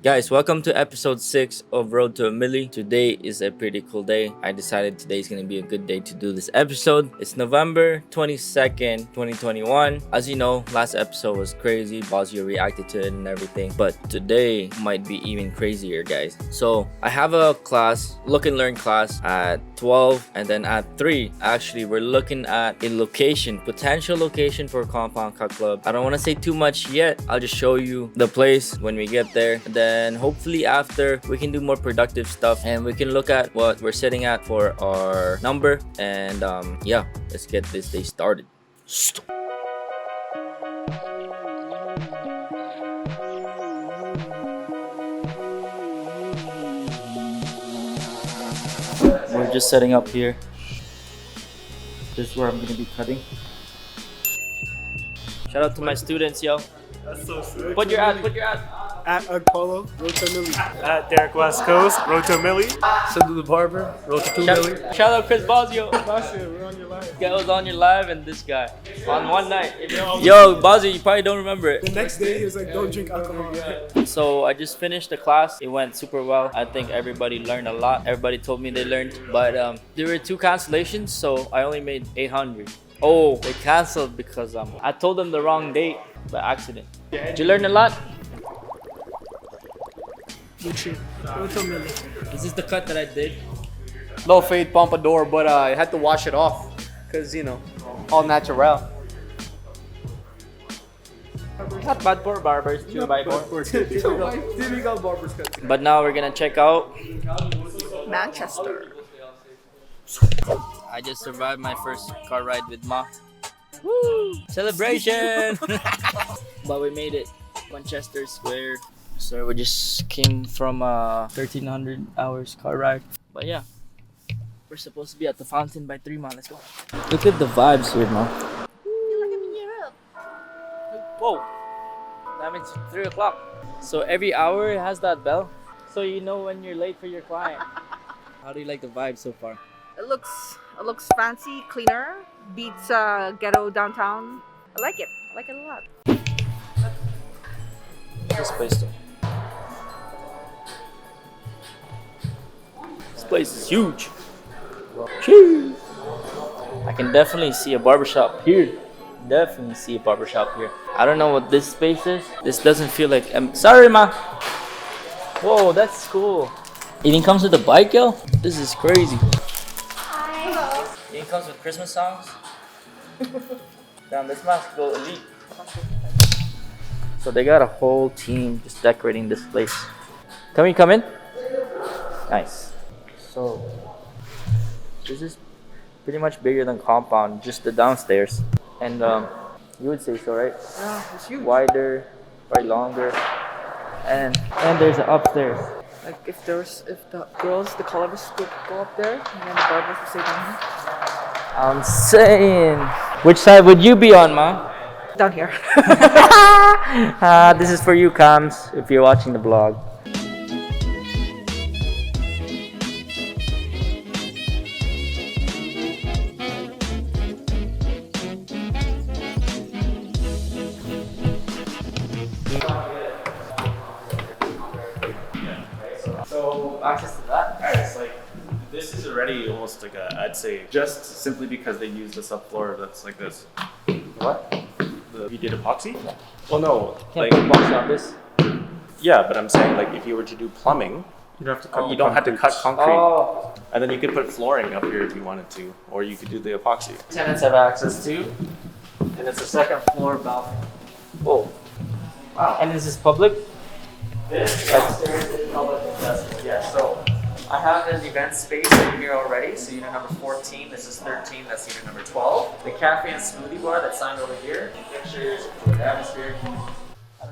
Guys, welcome to episode 6 of Road to a Milli. Today is a pretty cool day. I decided today is going to be a good day to do this episode. It's November 22nd, 2021. As you know, last episode was crazy. Bosio reacted to it and everything. But today might be even crazier, guys. So, I have a class, look and learn class at 12 and then at 3. Actually, we're looking at a location, potential location for Compound Cut Club. I don't want to say too much yet. I'll just show you the place when we get there. And hopefully after we can do more productive stuff and we can look at what we're setting at for our number. And yeah, let's get this day started. We're just setting up here. This is where I'm gonna be cutting. Shout out to my students, yo. That's so sick. Put your ad. At Polo, Road to Millie. At Derek West Coast, Road to Millie. Send the barber, roll to 2 million. Shout out Chris Bosio. Basio, we're on your live. This guy was on your live and this guy on one night. Yo, Bosio, you probably don't remember it. The next day, he was like, don't drink alcohol yet. So I just finished the class. It went super well. I think everybody learned a lot. Everybody told me they learned, but there were 2 cancellations, so I only made 800. Oh, they canceled because I told them the wrong date by accident. Did you learn a lot? Gucci, Road to Millie. Is this the cut that I did? Low fade pompadour, but I had to wash it off because all natural. Not bad for barbers, 2x4. Typical barber's cut. But now we're gonna check out. Manchester. I just survived my first car ride with Ma. Woo! Celebration! But we made it. Manchester Square. So we just came from 1300 hours car ride. But yeah, we're supposed to be at the fountain by 3, man. Let's go. Look at the vibes here, man. Whoa! That means 3 o'clock. So every hour it has that bell. So you know when you're late for your client. How do you like the vibe so far? It looks fancy, cleaner, beats ghetto downtown. I like it a lot. This place though. This place is huge. Cheers. I can definitely see a barbershop here. Definitely see a barbershop here. I don't know what this space is. This doesn't feel like sorry, ma. Whoa, that's cool. It even comes with a bike, yo. This is crazy. Hi. It even comes with Christmas songs. Damn, this must go elite. So they got a whole team just decorating this place. Can we come in? Nice. So this is pretty much bigger than Compound, just the downstairs. And you would say so, right? Yeah, it's huge. Wider, probably longer. And there's an upstairs. Like if the girls, the colorists could go up there, and then the barbers would stay down here. I'm saying, which side would you be on, ma? Down here. This is for you, Cams, if you're watching the vlog. So access to that. It's like this is already almost like I'd say just simply because they use the subfloor that's like this. What? You did epoxy? Well, no, Can't like put box on this. yeah, but I'm saying like if you were to do plumbing, You don't have to cut you don't have to cut concrete, Oh. and then you could put flooring up here if you wanted to, or you could do the epoxy. Tenants have access to, and it's a second floor balcony. Whoa. Wow. And this is public? This upstairs is public accessible. Yeah, so I have an event space in here already. So unit number 14, this is 13, that's unit number 12. The cafe and smoothie bar that's signed over here. Pictures, the atmosphere.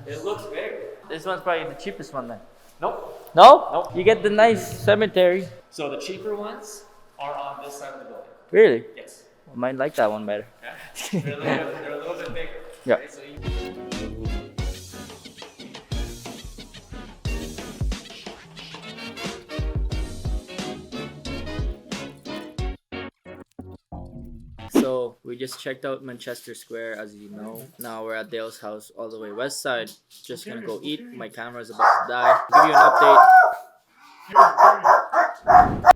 It looks big. This one's probably the cheapest one then. Nope. No? Nope. You get the nice cemetery. So the cheaper ones are on this side of the building. Really? Yes. I might like that one better. They're a little bit bigger. Yeah. Okay, so So we just checked out Manchester Square, as you know. Now we're at Dale's house, all the way west side. Just gonna go eat. My camera's about to die. Give you an update.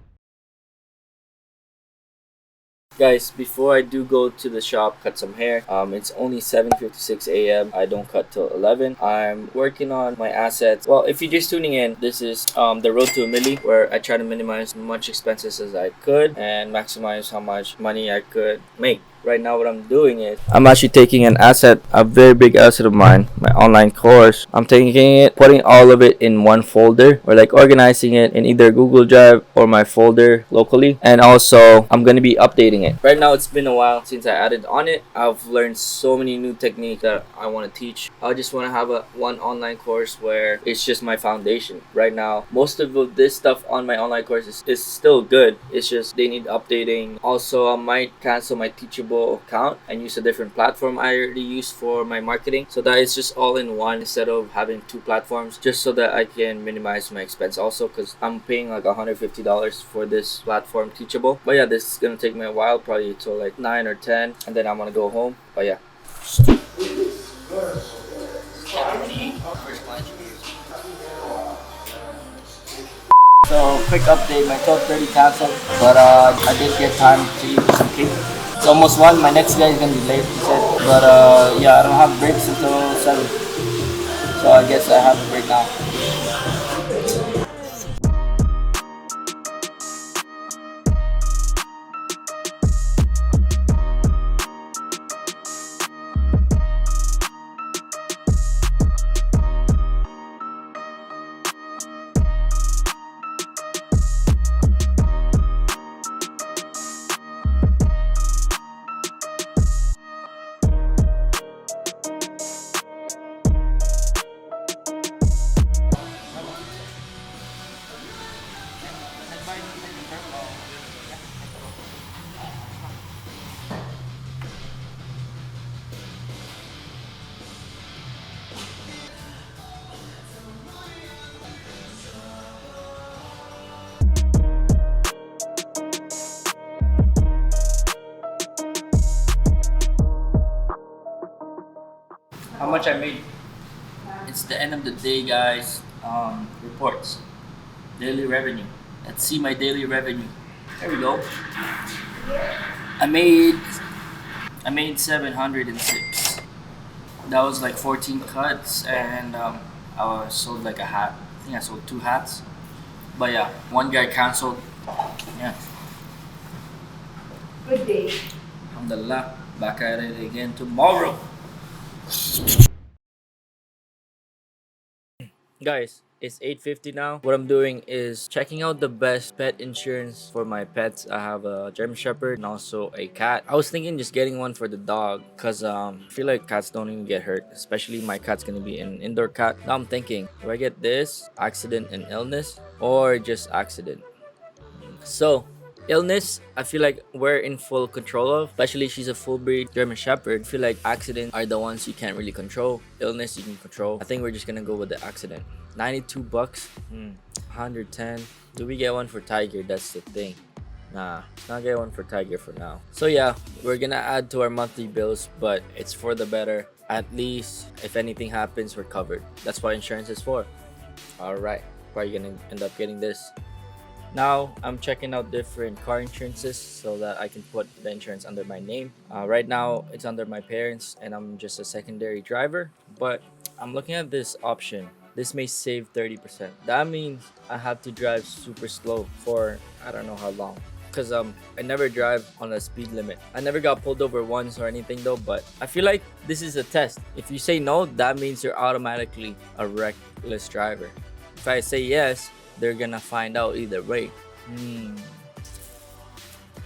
Guys, before I do go to the shop, cut some hair. It's only 7:56 a.m. I don't cut till 11. I'm working on my assets. Well, if you're just tuning in, this is the road to a milli, where I try to minimize as much expenses as I could and maximize how much money I could make. Right now, what I'm doing is I'm actually taking an asset, a very big asset of mine, my online course. I'm taking it, putting all of it in one folder, or like organizing it in either Google Drive or my folder locally. And also, I'm gonna be updating it. Right now, it's been a while since I added on it. I've learned so many new techniques that I want to teach. I just want to have one online course where it's just my foundation. Right now, most of this stuff on my online course is still good. It's just they need updating. Also, I might cancel my Teachable account and use a different platform I already use for my marketing, so that it's just all in one instead of having two platforms, just so that I can minimize my expense. Also, because I'm paying like $150 for this platform, Teachable. But yeah, this is gonna take me a while, probably till like 9 or 10, and then I'm gonna go home. But yeah. So quick update, my 12:30 canceled, but I did get time to eat some cake. It's almost 1. My next guy is gonna be late, he said. But yeah, I don't have breaks until 7. So I guess I have a break now. How much I made? It's the end of the day, guys. Reports. Daily revenue. Let's see my daily revenue. There we go. I made 706. That was like 14 cuts, and I sold like a hat. I think I sold 2 hats. But yeah, one guy canceled. Yeah. Good day. Alhamdulillah. Back at it again tomorrow. Guys, it's 8:50 now. What I'm doing is checking out the best pet insurance for my pets. I have a German Shepherd and also a cat. I was thinking just getting one for the dog, because I feel like cats don't even get hurt, especially my cat's gonna be an indoor cat. Now I'm thinking, do I get this, accident and illness, or just accident? So, illness, I feel like we're in full control of, especially she's a full breed German Shepherd. I feel like accidents are the ones you can't really control. Illness you can control. I think we're just gonna go with the accident. 92 bucks, 110. Do we get one for Tiger? That's the thing. Nah, not get one for Tiger for now. So yeah, we're gonna add to our monthly bills, but it's for the better. At least if anything happens, we're covered. That's what insurance is for. Alright, probably gonna end up getting this. Now I'm checking out different car insurances so that I can put the insurance under my name. Right now it's under my parents and I'm just a secondary driver, but I'm looking at this option. This may save 30%. That means I have to drive super slow for I don't know how long, because I never drive on a speed limit. I never got pulled over once or anything though, but I feel like this is a test. If you say no, that means you're automatically a reckless driver. If I say yes, they're gonna find out either way.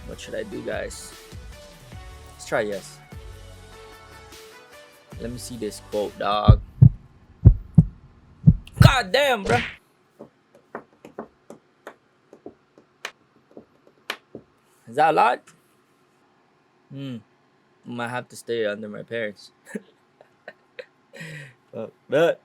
What should I do, guys? Let's try yes. Let me see this quote, dog. God damn, bro. Is that a lot? Might have to stay under my parents. But